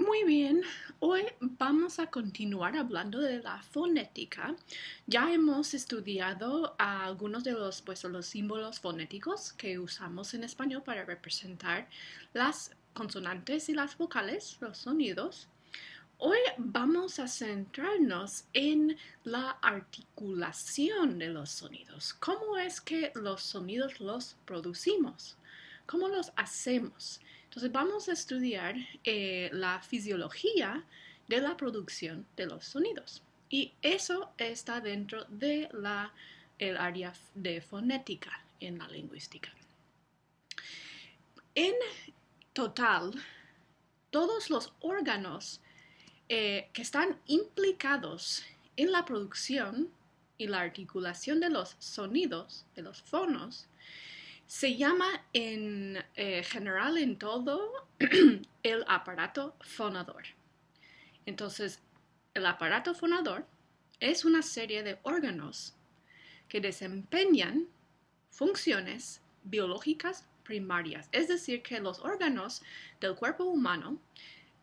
Muy bien, hoy vamos a continuar hablando de la fonética. Ya hemos estudiado algunos de los símbolos fonéticos que usamos en español para representar las consonantes y las vocales, los sonidos. Hoy vamos a centrarnos en la articulación de los sonidos. ¿Cómo es que los sonidos los producimos? ¿Cómo los hacemos? Entonces vamos a estudiar la fisiología de la producción de los sonidos. Y eso está dentro de el área de fonética en la lingüística. En total, todos los órganos que están implicados en la producción y la articulación de los sonidos, de los fonos, se llama en general en todo el aparato fonador. Entonces, el aparato fonador es una serie de órganos que desempeñan funciones biológicas primarias, es decir, que los órganos del cuerpo humano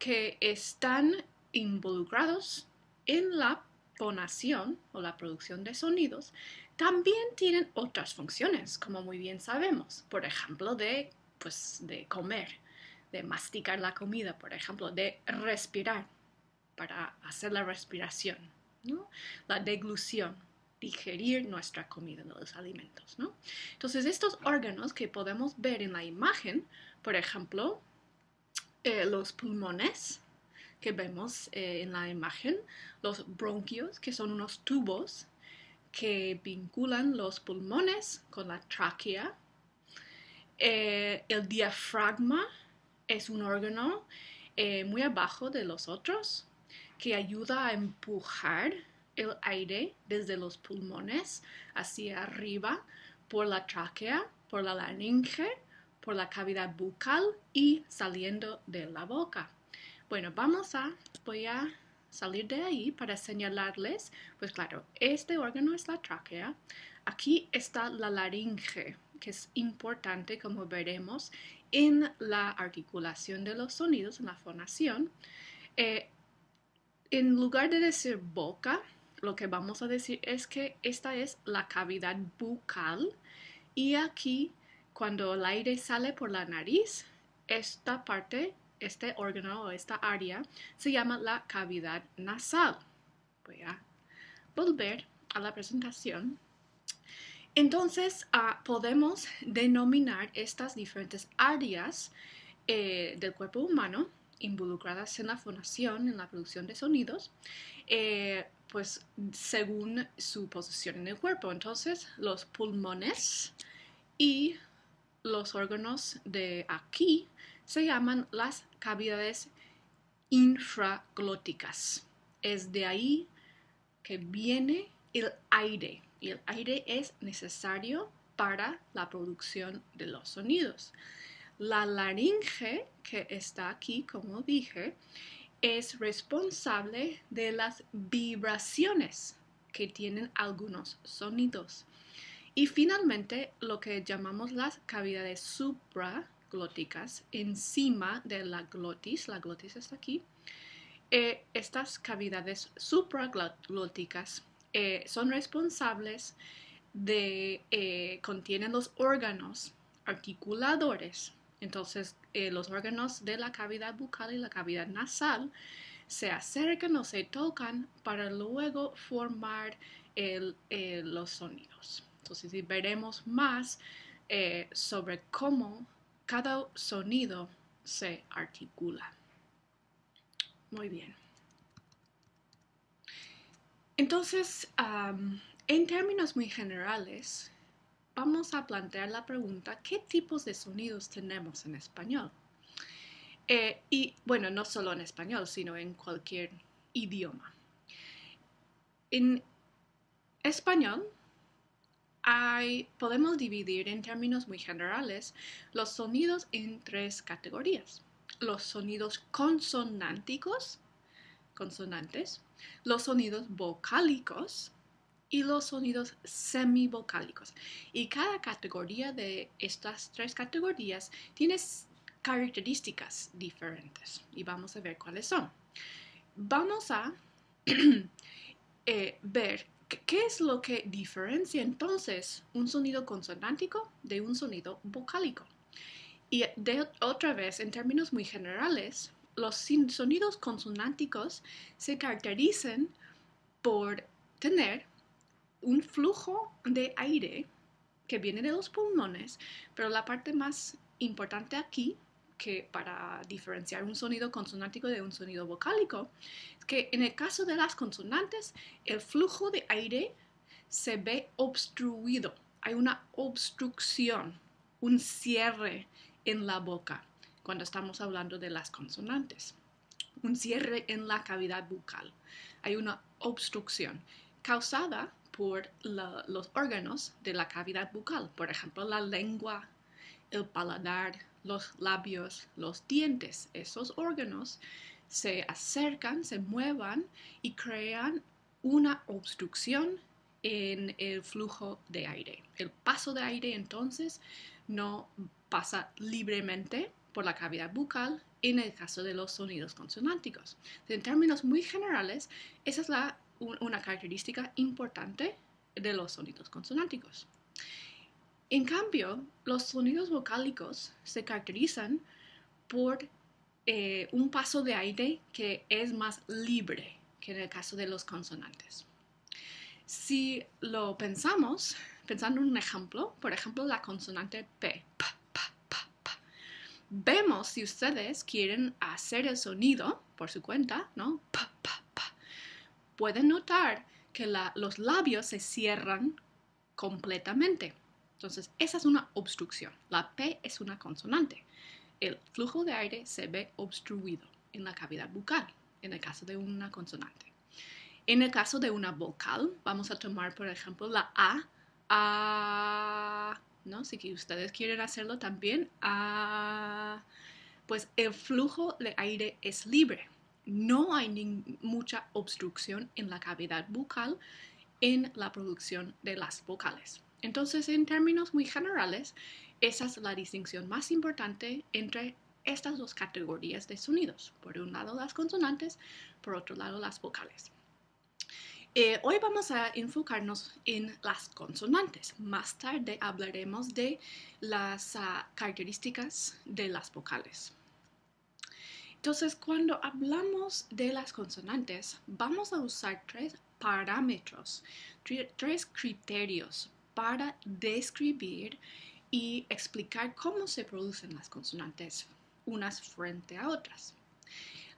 que están involucrados en la fonación o la producción de sonidos también tienen otras funciones, como muy bien sabemos. Por ejemplo, de comer, de masticar la comida, por ejemplo, de respirar para hacer la respiración, ¿no? La deglución, digerir nuestra comida, los alimentos, ¿no? Entonces, estos órganos que podemos ver en la imagen, por ejemplo, los pulmones, que vemos en la imagen, los bronquios, que son unos tubos que vinculan los pulmones con la tráquea. El diafragma es un órgano muy abajo de los otros que ayuda a empujar el aire desde los pulmones hacia arriba por la tráquea, por la laringe, por la cavidad bucal y saliendo de la boca. Bueno, voy a salir de ahí para señalarles, pues claro, este órgano es la tráquea, aquí está la laringe, que es importante como veremos en la articulación de los sonidos, en la fonación. En lugar de decir boca, lo que vamos a decir es que esta es la cavidad bucal y aquí cuando el aire sale por la nariz, esta parte, este órgano o esta área se llama la cavidad nasal. Voy a volver a la presentación. Entonces, podemos denominar estas diferentes áreas del cuerpo humano involucradas en la fonación, en la producción de sonidos, pues según su posición en el cuerpo. Entonces, los pulmones y los órganos de aquí se llaman las cavidades infraglóticas. Es de ahí que viene el aire y el aire es necesario para la producción de los sonidos. La laringe, que está aquí, como dije, es responsable de las vibraciones que tienen algunos sonidos. Y finalmente, lo que llamamos las cavidades supraglóticas, encima de la glotis está aquí. Estas cavidades supraglóticas son responsables contienen los órganos articuladores. Entonces, los órganos de la cavidad bucal y la cavidad nasal se acercan o se tocan para luego formar los sonidos. Entonces, veremos más sobre cómo cada sonido se articula. Muy bien. Entonces, en términos muy generales, vamos a plantear la pregunta, ¿qué tipos de sonidos tenemos en español? Y bueno, no solo en español, sino en cualquier idioma. En español podemos dividir en términos muy generales los sonidos en tres categorías. Los sonidos consonánticos, consonantes, los sonidos vocálicos y los sonidos semivocálicos. Y cada categoría de estas tres categorías tiene características diferentes y vamos a ver cuáles son. Vamos a ver qué es lo que diferencia entonces un sonido consonántico de un sonido vocálico. Y otra vez, en términos muy generales, los sonidos consonánticos se caracterizan por tener un flujo de aire que viene de los pulmones, pero la parte más importante aquí, que para diferenciar un sonido consonántico de un sonido vocálico, es que en el caso de las consonantes, el flujo de aire se ve obstruido. Hay una obstrucción, un cierre en la boca cuando estamos hablando de las consonantes. Un cierre en la cavidad bucal. Hay una obstrucción causada por los órganos de la cavidad bucal, por ejemplo, la lengua, el paladar, los labios, los dientes. Esos órganos se acercan, se muevan y crean una obstrucción en el flujo de aire. El paso de aire entonces no pasa libremente por la cavidad bucal en el caso de los sonidos consonánticos. En términos muy generales, esa es una característica importante de los sonidos consonánticos. En cambio, los sonidos vocálicos se caracterizan por un paso de aire que es más libre que en el caso de los consonantes. Si lo pensamos, pensando en un ejemplo, por ejemplo, la consonante P, vemos si ustedes quieren hacer el sonido por su cuenta, ¿no? Pueden notar que los labios se cierran completamente. Entonces, esa es una obstrucción. La P es una consonante. El flujo de aire se ve obstruido en la cavidad bucal, en el caso de una consonante. En el caso de una vocal, vamos a tomar, por ejemplo, la A, ¿no? Si ustedes quieren hacerlo también, pues el flujo de aire es libre. No hay mucha obstrucción en la cavidad bucal en la producción de las vocales. Entonces, en términos muy generales, esa es la distinción más importante entre estas dos categorías de sonidos. Por un lado las consonantes, por otro lado las vocales. Hoy vamos a enfocarnos en las consonantes. Más tarde hablaremos de las características de las vocales. Entonces, cuando hablamos de las consonantes, vamos a usar tres parámetros, tres criterios para describir y explicar cómo se producen las consonantes unas frente a otras.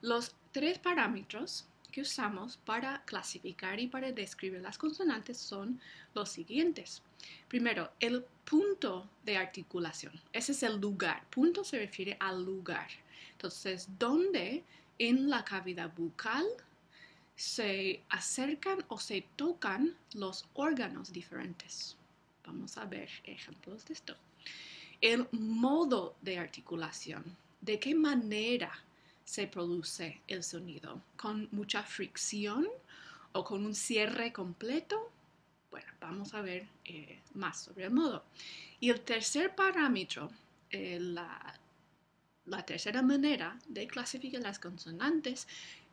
Los tres parámetros que usamos para clasificar y para describir las consonantes son los siguientes. Primero, el punto de articulación. Ese es el lugar. Punto se refiere al lugar. Entonces, ¿dónde en la cavidad bucal se acercan o se tocan los órganos diferentes? Vamos a ver ejemplos de esto. El modo de articulación. ¿De qué manera se produce el sonido? ¿Con mucha fricción o con un cierre completo? Bueno, vamos a ver más sobre el modo. Y el tercer parámetro, la tercera manera de clasificar las consonantes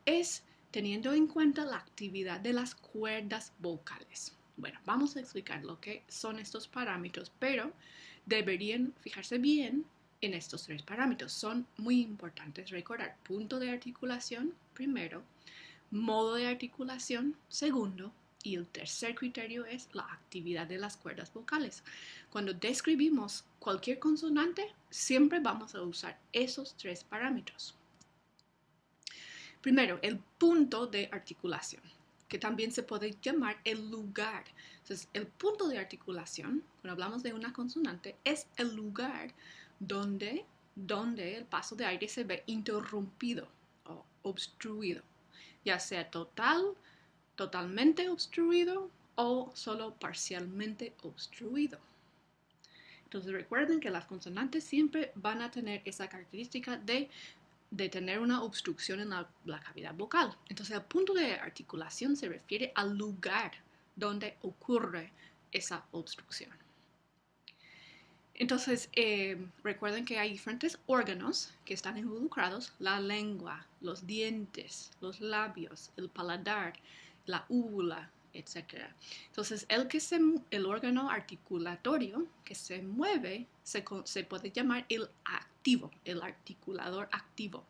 es teniendo en cuenta la actividad de las cuerdas vocales. Bueno, vamos a explicar lo que son estos parámetros, pero deberían fijarse bien en estos tres parámetros. Son muy importantes recordar. Punto de articulación, primero. Modo de articulación, segundo. Y el tercer criterio es la actividad de las cuerdas vocales. Cuando describimos cualquier consonante, siempre vamos a usar esos tres parámetros. Primero, el punto de articulación, que también se puede llamar el lugar. Entonces, el punto de articulación, cuando hablamos de una consonante, es el lugar donde el paso de aire se ve interrumpido o obstruido, ya sea totalmente obstruido o solo parcialmente obstruido. Entonces recuerden que las consonantes siempre van a tener esa característica de tener una obstrucción en la cavidad vocal. Entonces el punto de articulación se refiere al lugar donde ocurre esa obstrucción. Entonces, recuerden que hay diferentes órganos que están involucrados: la lengua, los dientes, los labios, el paladar, la úvula, etc. Entonces, el órgano articulatorio que se mueve se puede llamar el activo, el articulador activo.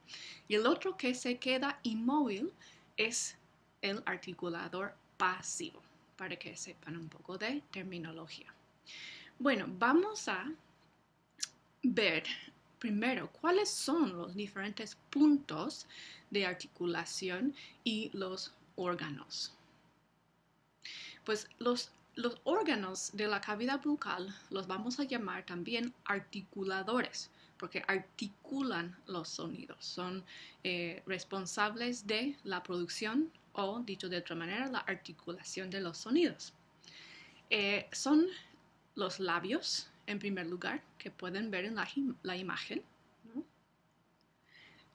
Y el otro que se queda inmóvil es el articulador pasivo, para que sepan un poco de terminología. Bueno, vamos a ver primero cuáles son los diferentes puntos de articulación y los órganos. Pues los órganos de la cavidad bucal los vamos a llamar también articuladores, porque articulan los sonidos, son responsables de la producción o, dicho de otra manera, la articulación de los sonidos. Son los labios, en primer lugar, que pueden ver en la imagen, ¿no?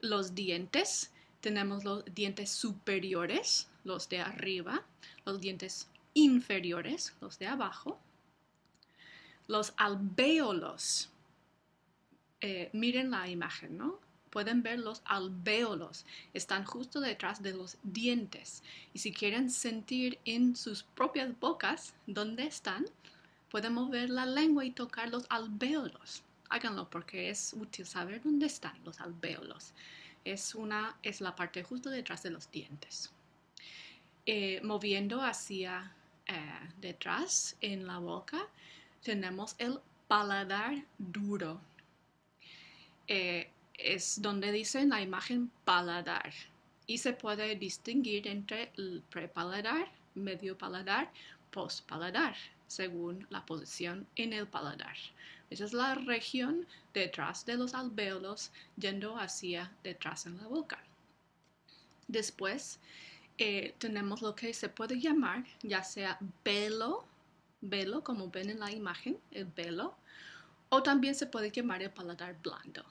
Los dientes, tenemos los dientes superiores, los de arriba, los dientes inferiores, los de abajo. Los alvéolos, miren la imagen, ¿no? Pueden ver los alvéolos, están justo detrás de los dientes. Y si quieren sentir en sus propias bocas dónde están, pueden mover la lengua y tocar los alvéolos. Háganlo porque es útil saber dónde están los alvéolos. Es la parte justo detrás de los dientes. Moviendo hacia detrás en la boca, tenemos el paladar duro. Es donde dice en la imagen paladar. Y se puede distinguir entre el prepaladar, medio paladar, postpaladar, según la posición en el paladar. Esa es la región detrás de los alvéolos, yendo hacia detrás en la boca. Después tenemos lo que se puede llamar ya sea velo, como ven en la imagen, el velo, o también se puede llamar el paladar blando.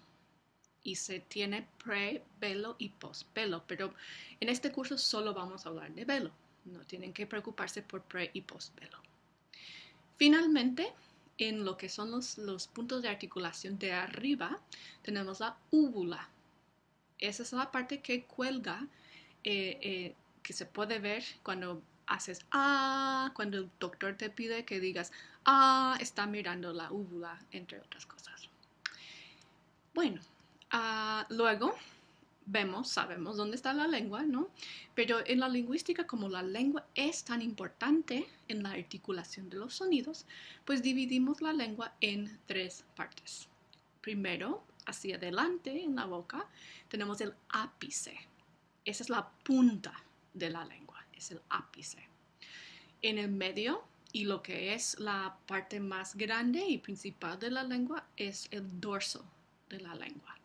Y se tiene pre-velo y post-velo, pero en este curso solo vamos a hablar de velo. No tienen que preocuparse por pre y post-velo. Finalmente, en lo que son los puntos de articulación de arriba, tenemos la úvula. Esa es la parte que cuelga, que se puede ver cuando haces ah, cuando el doctor te pide que digas ah, está mirando la úvula, entre otras cosas. Bueno, luego sabemos dónde está la lengua, ¿no? Pero en la lingüística, como la lengua es tan importante en la articulación de los sonidos, pues dividimos la lengua en 3 partes. Primero, hacia adelante en la boca, tenemos el ápice. Esa es la punta de la lengua, es el ápice. En el medio, y lo que es la parte más grande y principal de la lengua, es el dorso de la lengua.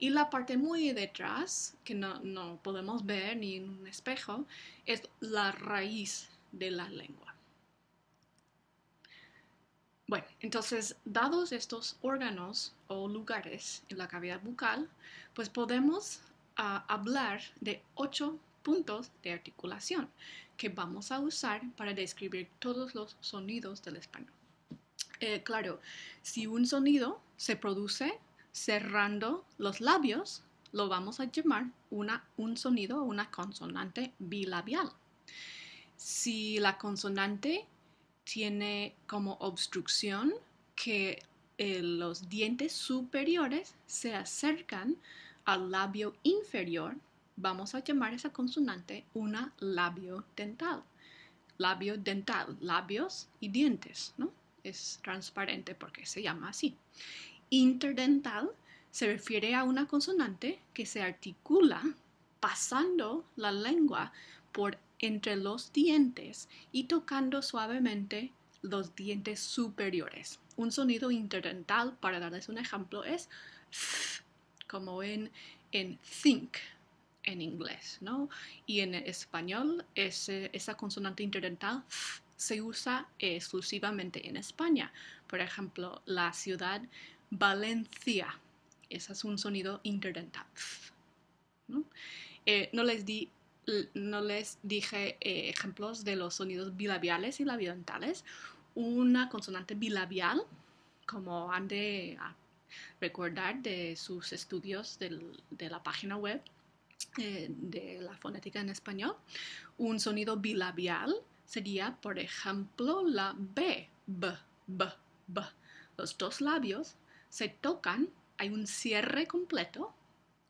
Y la parte muy detrás, que no podemos ver ni en un espejo, es la raíz de la lengua. Bueno, entonces, dados estos órganos o lugares en la cavidad bucal, pues podemos hablar de 8 puntos de articulación que vamos a usar para describir todos los sonidos del español. Claro, si un sonido se produce cerrando los labios, lo vamos a llamar un sonido o una consonante bilabial. Si la consonante tiene como obstrucción que los dientes superiores se acercan al labio inferior, vamos a llamar esa consonante una labiodental. Labiodental, labios y dientes, ¿no? Es transparente porque se llama así. Interdental se refiere a una consonante que se articula pasando la lengua por entre los dientes y tocando suavemente los dientes superiores. Un sonido interdental, para darles un ejemplo, es como en think en inglés, ¿no? Y en español esa consonante interdental se usa exclusivamente en España. Por ejemplo, la ciudad Valencia. Ese es un sonido interdental, ¿no? No les dije ejemplos de los sonidos bilabiales y labiodentales. Una consonante bilabial como han de recordar de sus estudios de la página web de la fonética en español, un sonido bilabial sería, por ejemplo, la B, B, B, B. Los dos labios se tocan, hay un cierre completo,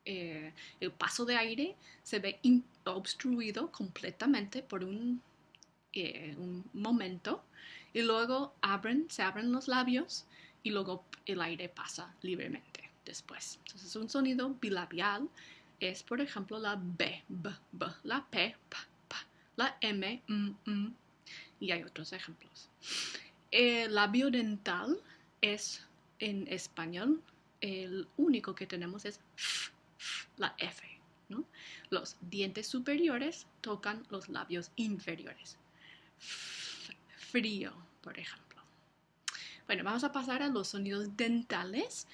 el paso de aire se ve obstruido completamente por un momento y luego se abren los labios y luego el aire pasa libremente después. Entonces un sonido bilabial es, por ejemplo, la B, B, B, la P, P, P, la M, y hay otros ejemplos. El labio dental es, en español, el único que tenemos es F, F, la F, ¿no? Los dientes superiores tocan los labios inferiores. Frío, por ejemplo. Bueno, vamos a pasar a los sonidos dentales.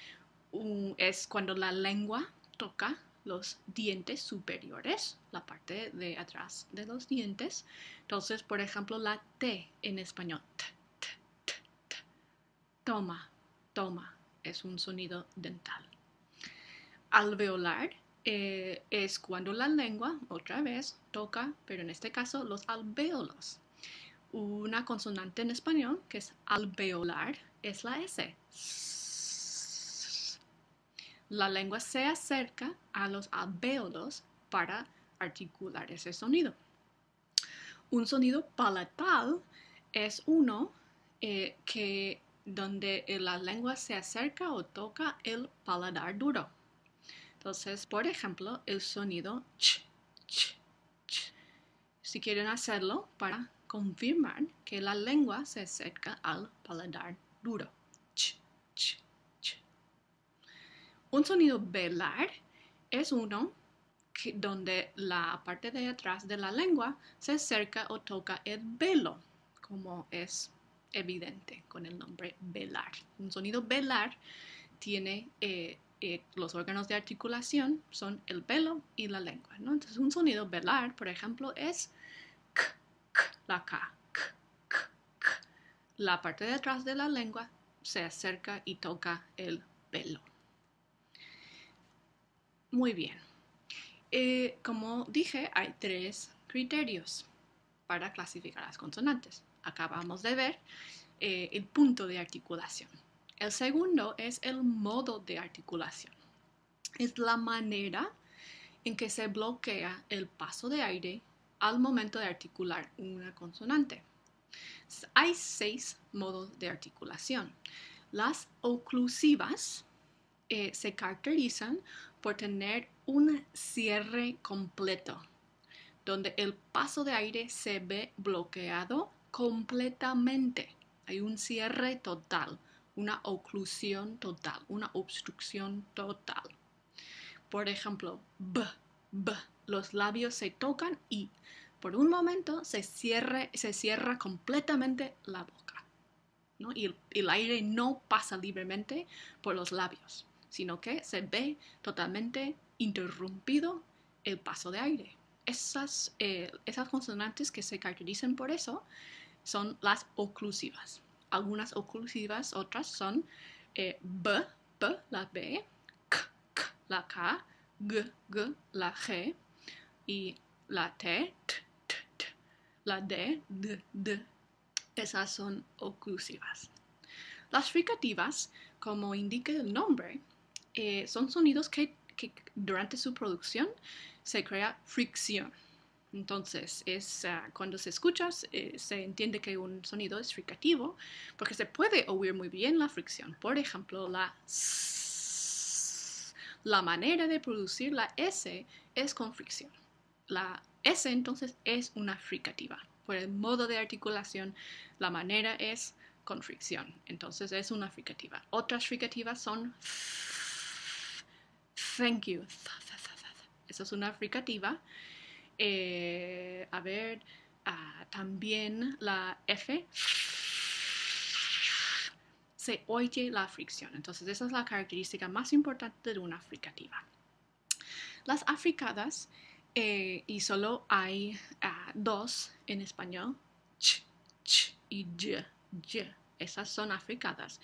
Es cuando la lengua toca los dientes superiores, la parte de atrás de los dientes. Entonces, por ejemplo, la T en español. T, t, t, t. Toma, toma, es un sonido dental. Alveolar es cuando la lengua, otra vez, toca, pero en este caso, los alvéolos. Una consonante en español que es alveolar es la S. La lengua se acerca a los alvéolos para articular ese sonido. Un sonido palatal es uno donde la lengua se acerca o toca el paladar duro. Entonces, por ejemplo, el sonido ch, ch, ch. Si quieren hacerlo para confirmar que la lengua se acerca al paladar duro. Ch, ch, ch. Un sonido velar es uno donde la parte de atrás de la lengua se acerca o toca el velo, como es evidente con el nombre velar. Un sonido velar tiene los órganos de articulación, son el velo y la lengua, ¿no? Entonces un sonido velar, por ejemplo, es k, k, la K, k, k, k. La parte de atrás de la lengua se acerca y toca el velo. Muy bien. Como dije, hay 3 criterios para clasificar las consonantes. Acabamos de ver el punto de articulación. El segundo es el modo de articulación. Es la manera en que se bloquea el paso de aire al momento de articular una consonante. Hay 6 modos de articulación. Las oclusivas se caracterizan por tener un cierre completo, donde el paso de aire se ve bloqueado completamente. Hay un cierre total, una oclusión total, una obstrucción total. Por ejemplo, B, B, los labios se tocan y por un momento se cierra completamente la boca, ¿no? Y el aire no pasa libremente por los labios, sino que se ve totalmente interrumpido el paso de aire. Esas consonantes que se caracterizan por eso son las oclusivas. Algunas oclusivas, otras son B, B, la B, K, K, la K, G, G, la G, y la T, T, T, T, la D, D, D. Esas son oclusivas. Las fricativas, como indica el nombre, son sonidos que durante su producción se crea fricción. Entonces, cuando se escucha, se entiende que un sonido es fricativo porque se puede oír muy bien la fricción. Por ejemplo, la S. La manera de producir la S es con fricción. La S entonces es una fricativa. Por el modo de articulación, la manera es con fricción. Entonces es una fricativa. Otras fricativas son thank you. Esa es una fricativa. También la F se oye la fricción. Entonces esa es la característica más importante de una fricativa. Las africadas, y solo hay 2 en español, ch, ch y y. esas son africadas.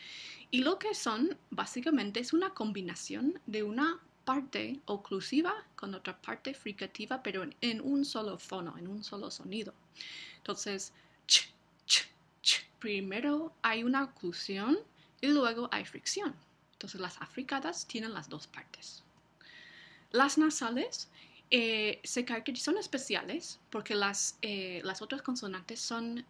Y lo que son, básicamente, es una combinación de una parte oclusiva con otra parte fricativa, pero en un solo fono, en un solo sonido. Entonces, ch, ch, ch. Primero hay una oclusión y luego hay fricción. Entonces, las africadas tienen las dos partes. Las nasales se caracterizan, son especiales porque las otras consonantes son,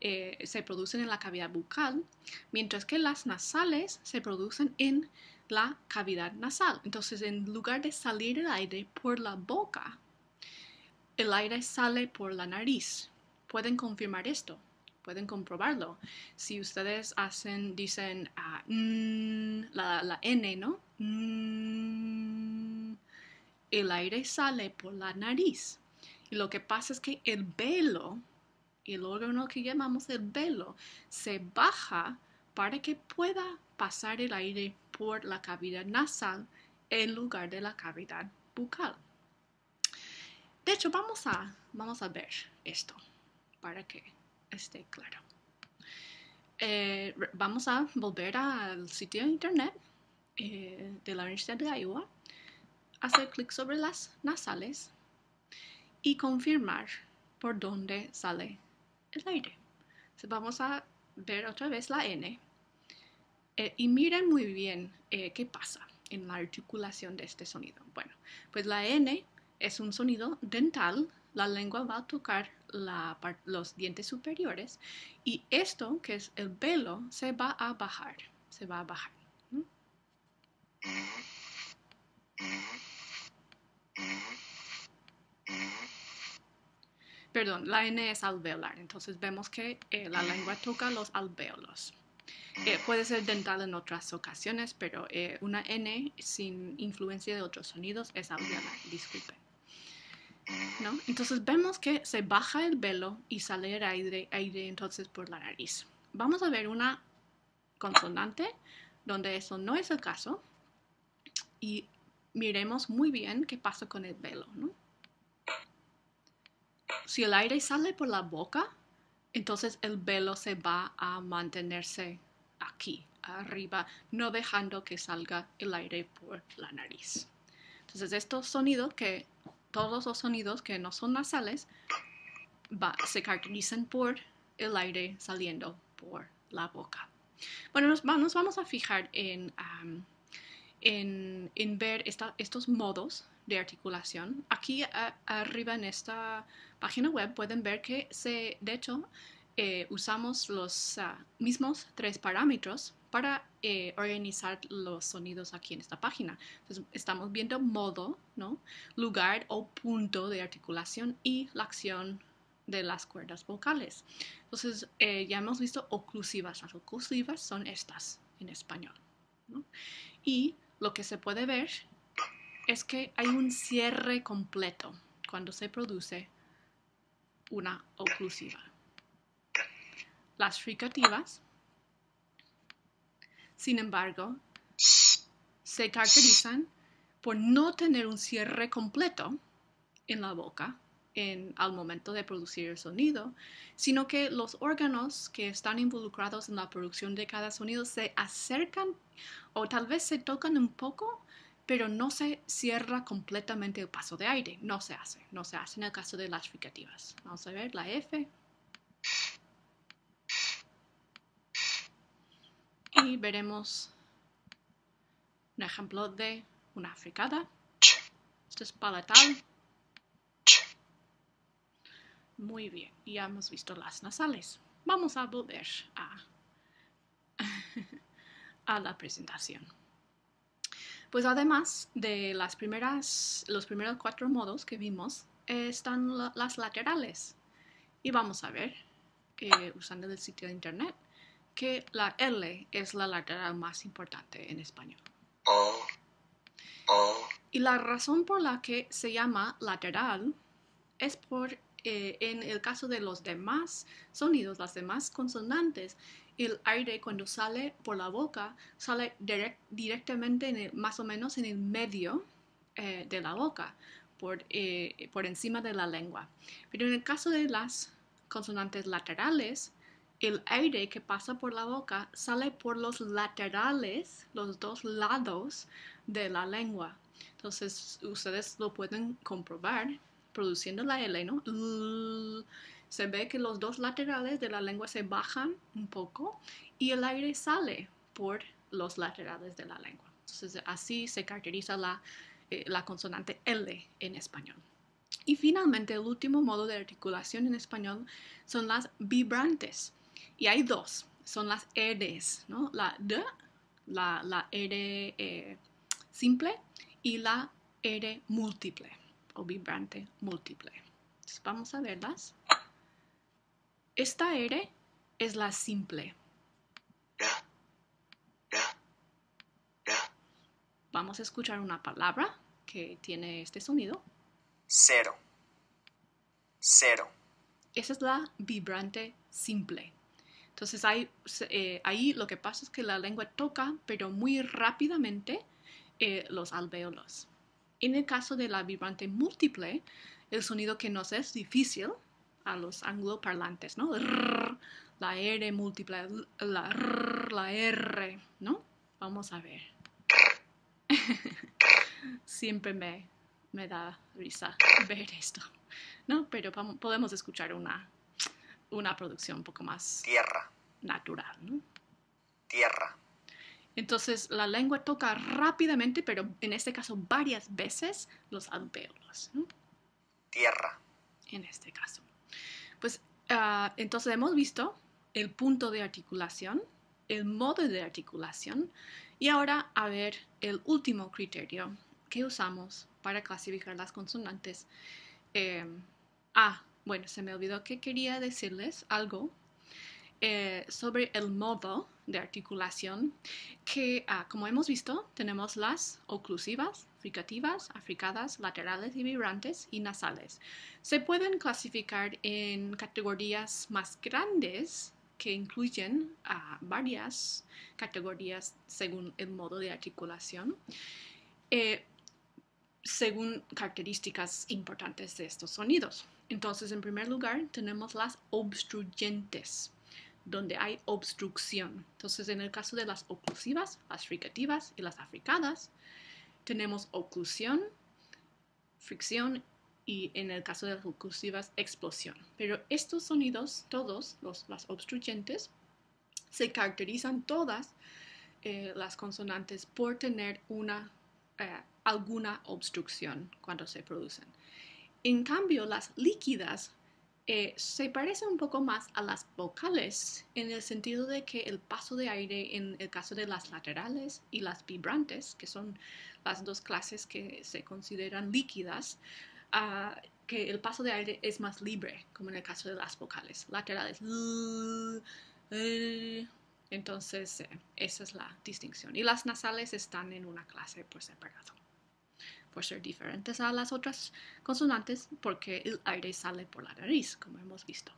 se producen en la cavidad bucal, mientras que las nasales se producen en la cavidad nasal. Entonces, en lugar de salir el aire por la boca, el aire sale por la nariz. Pueden confirmar esto, pueden comprobarlo. Si ustedes dicen la N, ¿no? El aire sale por la nariz. Y lo que pasa es que el velo, el órgano que llamamos el velo, se baja para que pueda pasar el aire por la cavidad nasal en lugar de la cavidad bucal. De hecho, vamos a ver esto para que esté claro. Vamos a volver al sitio de internet de la Universidad de Iowa, hacer clic sobre las nasales y confirmar por dónde sale el aire. Entonces vamos a ver otra vez la N y miren muy bien qué pasa en la articulación de este sonido. Bueno, pues la N es un sonido dental. La lengua va a tocar los dientes superiores y esto, que es el velo, se va a bajar. Se va a bajar. ¿No? Perdón, la N es alveolar. Entonces vemos que la lengua toca los alvéolos. Puede ser dental en otras ocasiones, pero una N sin influencia de otros sonidos es alveolar. Disculpen. ¿No? Entonces vemos que se baja el velo y sale el aire entonces por la nariz. Vamos a ver una consonante donde eso no es el caso y miremos muy bien qué pasa con el velo, ¿no? Si el aire sale por la boca, entonces el velo se va a mantenerse aquí, arriba, no dejando que salga el aire por la nariz. Entonces estos sonidos todos los sonidos que no son nasales se caracterizan por el aire saliendo por la boca. Bueno, nos vamos a fijar en ver estos modos de articulación. Aquí arriba en esta página web pueden ver que de hecho, usamos los mismos 3 parámetros para organizar los sonidos aquí en esta página. Entonces, estamos viendo modo, ¿no? Lugar o punto de articulación y la acción de las cuerdas vocales. Entonces, ya hemos visto oclusivas. Las oclusivas son estas en español, ¿no? Y lo que se puede ver es que hay un cierre completo cuando se produce una oclusiva. Las fricativas, sin embargo, se caracterizan por no tener un cierre completo en la boca al momento de producir el sonido, sino que los órganos que están involucrados en la producción de cada sonido se acercan o tal vez se tocan un poco, pero no se cierra completamente el paso de aire. No se hace en el caso de las fricativas. Vamos a ver la F. Y veremos un ejemplo de una fricada. Esto es palatal. Muy bien, ya hemos visto las nasales. Vamos a volver a la presentación. Pues además de los primeros 4 modos que vimos, están las laterales. Y vamos a ver, usando el sitio de internet, que la L es la lateral más importante en español. Y la razón por la que se llama lateral es en el caso de los demás sonidos, las demás consonantes, el aire cuando sale por la boca sale directamente más o menos en el medio de la boca, por encima de la lengua. Pero en el caso de las consonantes laterales, el aire que pasa por la boca sale por los laterales, los dos lados de la lengua. Entonces, ustedes lo pueden comprobar produciendo la L, ¿no? Se ve que los dos laterales de la lengua se bajan un poco y el aire sale por los laterales de la lengua. Entonces, así se caracteriza la consonante L en español. Y finalmente, el último modo de articulación en español son las vibrantes. Y hay dos, son las R's, ¿no? La D, la R simple y la R múltiple o vibrante múltiple. Entonces, vamos a verlas. Esta R es la simple. Vamos a escuchar una palabra que tiene este sonido. Cero. Cero. Esa es la vibrante simple. Entonces ahí lo que pasa es que la lengua toca, pero muy rápidamente, los alvéolos. En el caso de la vibrante múltiple, el sonido que nos es difícil a los angloparlantes, ¿no? La R múltiple, la R, ¿no? Vamos a ver. Siempre me da risa ver esto, ¿no? Pero podemos escuchar una producción un poco más Tierra. natural, ¿no? Tierra. Entonces la lengua toca rápidamente, pero en este caso varias veces, los alvéolos, ¿no? Tierra. En este caso. Pues entonces hemos visto el punto de articulación, el modo de articulación y ahora a ver el último criterio que usamos para clasificar las consonantes. Bueno, se me olvidó que quería decirles algo sobre el modo de articulación que, como hemos visto, tenemos las oclusivas, fricativas, africadas, laterales y vibrantes y nasales. Se pueden clasificar en categorías más grandes que incluyen varias categorías según el modo de articulación, según características importantes de estos sonidos. Entonces, en primer lugar, tenemos las obstruyentes, donde hay obstrucción. Entonces, en el caso de las oclusivas, las fricativas y las africadas, tenemos oclusión, fricción y en el caso de las oclusivas, explosión. Pero estos sonidos, todos las obstruyentes, se caracterizan todas las consonantes por tener alguna obstrucción cuando se producen. En cambio, las líquidas se parece un poco más a las vocales en el sentido de que el paso de aire en el caso de las laterales y las vibrantes, que son las dos clases que se consideran líquidas, que el paso de aire es más libre, como en el caso de las vocales. Laterales, entonces esa es la distinción. Y las nasales están en una clase por separado, por ser diferentes a las otras consonantes, porque el aire sale por la nariz, como hemos visto.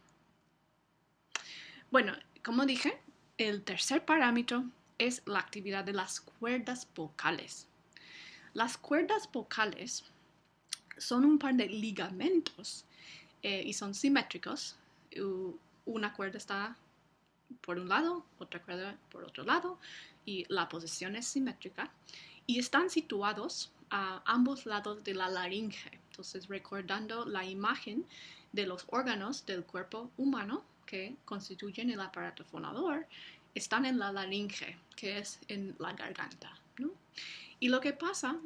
Bueno, como dije, el tercer parámetro es la actividad de las cuerdas vocales. Las cuerdas vocales son un par de ligamentos y son simétricos. Una cuerda está por un lado, otra cuerda por otro lado, y la posición es simétrica, y están situados a ambos lados de la laringe. Entonces, recordando la imagen de los órganos del cuerpo humano que constituyen el aparato fonador, están en la laringe, que es en la garganta, ¿no? Y lo que pasa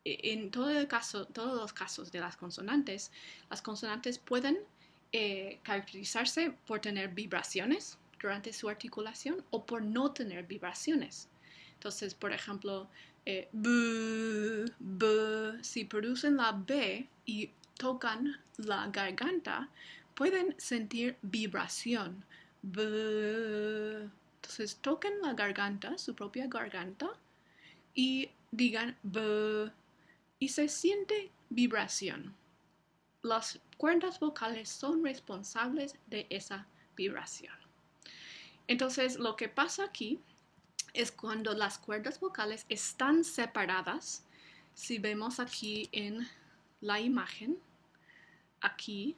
en todos los casos de las consonantes pueden caracterizarse por tener vibraciones durante su articulación o por no tener vibraciones. Entonces, por ejemplo, b, si producen la B y tocan la garganta, pueden sentir vibración. B. Entonces, toquen la garganta, su propia garganta, y digan B, y se siente vibración. Las cuerdas vocales son responsables de esa vibración. Entonces, lo que pasa aquí es cuando las cuerdas vocales están separadas. Si vemos aquí en la imagen, aquí,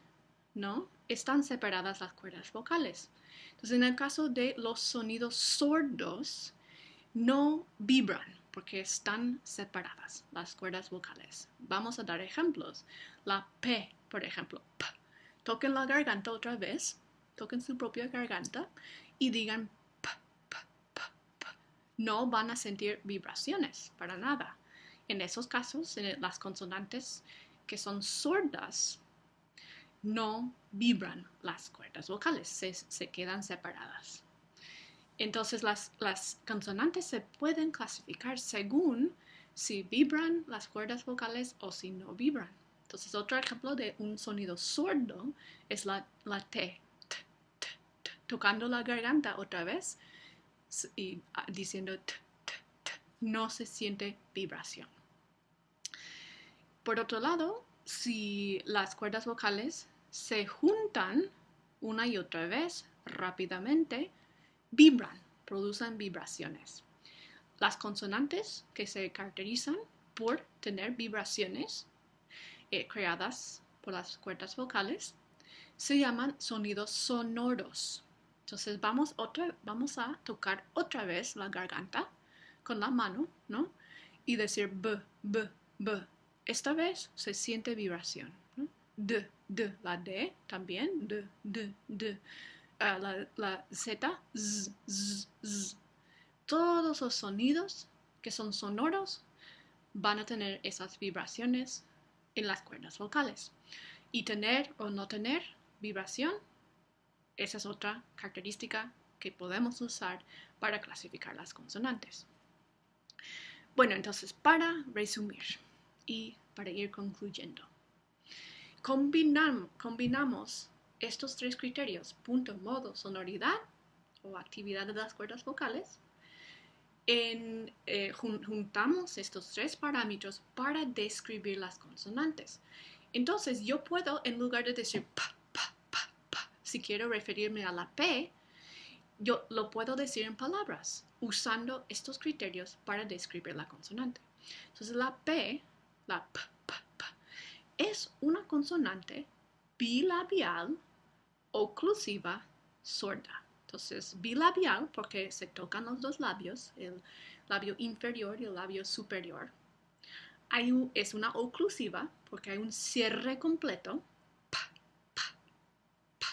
¿no? están separadas las cuerdas vocales. Entonces, en el caso de los sonidos sordos, no vibran porque están separadas las cuerdas vocales. Vamos a dar ejemplos. La P, por ejemplo, P. Toquen la garganta otra vez, toquen su propia garganta y digan P, P, P, P. No van a sentir vibraciones para nada. En esos casos, las consonantes que son sordas no vibran las cuerdas vocales, se quedan separadas. Entonces las consonantes se pueden clasificar según si vibran las cuerdas vocales o si no vibran. Entonces otro ejemplo de un sonido sordo es la T, t, t, t, tocando la garganta otra vez y diciendo t, t, t. No se siente vibración. Por otro lado, si las cuerdas vocales se juntan una y otra vez rápidamente, vibran, producen vibraciones. Las consonantes que se caracterizan por tener vibraciones creadas por las cuerdas vocales se llaman sonidos sonoros. Entonces vamos a tocar otra vez la garganta con la mano, ¿no? Y decir b, b, b. Esta vez se siente vibración, ¿no? D, d, la D también, d, d, d. La Z, z, z, z. Todos los sonidos que son sonoros van a tener esas vibraciones en las cuerdas vocales. Y tener o no tener vibración, esa es otra característica que podemos usar para clasificar las consonantes. Bueno, entonces para resumir y para ir concluyendo, combinamos estos tres criterios, punto, modo, sonoridad o actividad de las cuerdas vocales. Juntamos estos tres parámetros para describir las consonantes. Entonces yo puedo, en lugar de decir pa, pa, pa, pa, si quiero referirme a la P, yo lo puedo decir en palabras, usando estos criterios para describir la consonante. Entonces la P, la P, P, P, es una consonante bilabial oclusiva sorda. Entonces, bilabial porque se tocan los dos labios, el labio inferior y el labio superior. Es una oclusiva porque hay un cierre completo. Pa, pa, pa.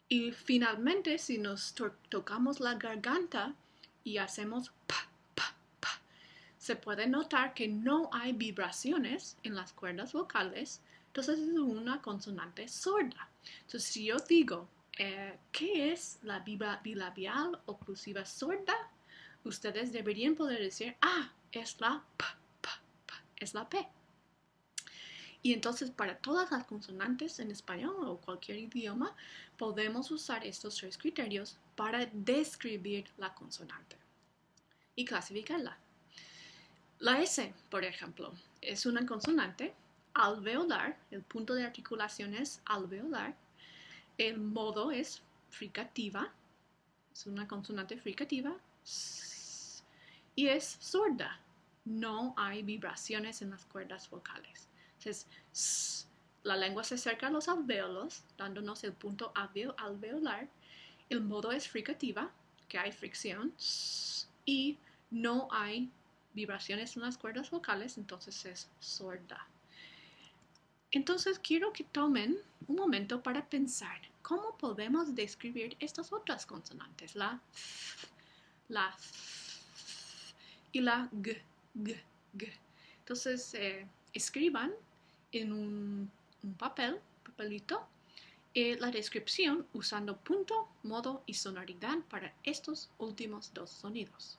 Y finalmente, si nos tocamos la garganta y hacemos pa, pa, pa, se puede notar que no hay vibraciones en las cuerdas vocales. Entonces es una consonante sorda. Entonces si yo digo, ¿qué es la bilabial oclusiva sorda? Ustedes deberían poder decir, es la P, P, P, es la P. Y entonces para todas las consonantes en español o cualquier idioma, podemos usar estos tres criterios para describir la consonante y clasificarla. La S, por ejemplo, es una consonante alveolar, el punto de articulación es alveolar, el modo es fricativa, es una consonante fricativa y es sorda. No hay vibraciones en las cuerdas vocales. Entonces, la lengua se acerca a los alvéolos, dándonos el punto alveolar. El modo es fricativa, que hay fricción, y no hay vibraciones en las cuerdas vocales, entonces es sorda. Entonces quiero que tomen un momento para pensar cómo podemos describir estas otras consonantes, la F, la F y la G, G, G. Entonces escriban en un papelito, la descripción usando punto, modo y sonoridad para estos últimos dos sonidos.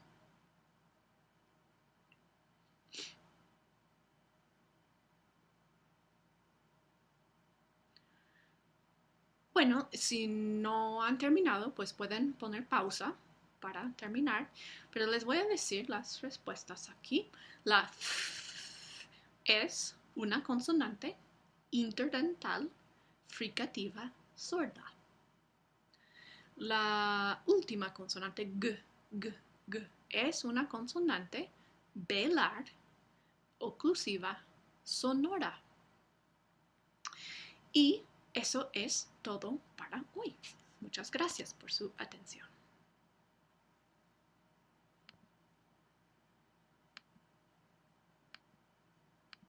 Bueno, si no han terminado, pues pueden poner pausa para terminar, pero les voy a decir las respuestas aquí. La F es una consonante interdental fricativa sorda. La última consonante G, G, G es una consonante velar oclusiva sonora. Y Eso es todo para hoy. Muchas gracias por su atención.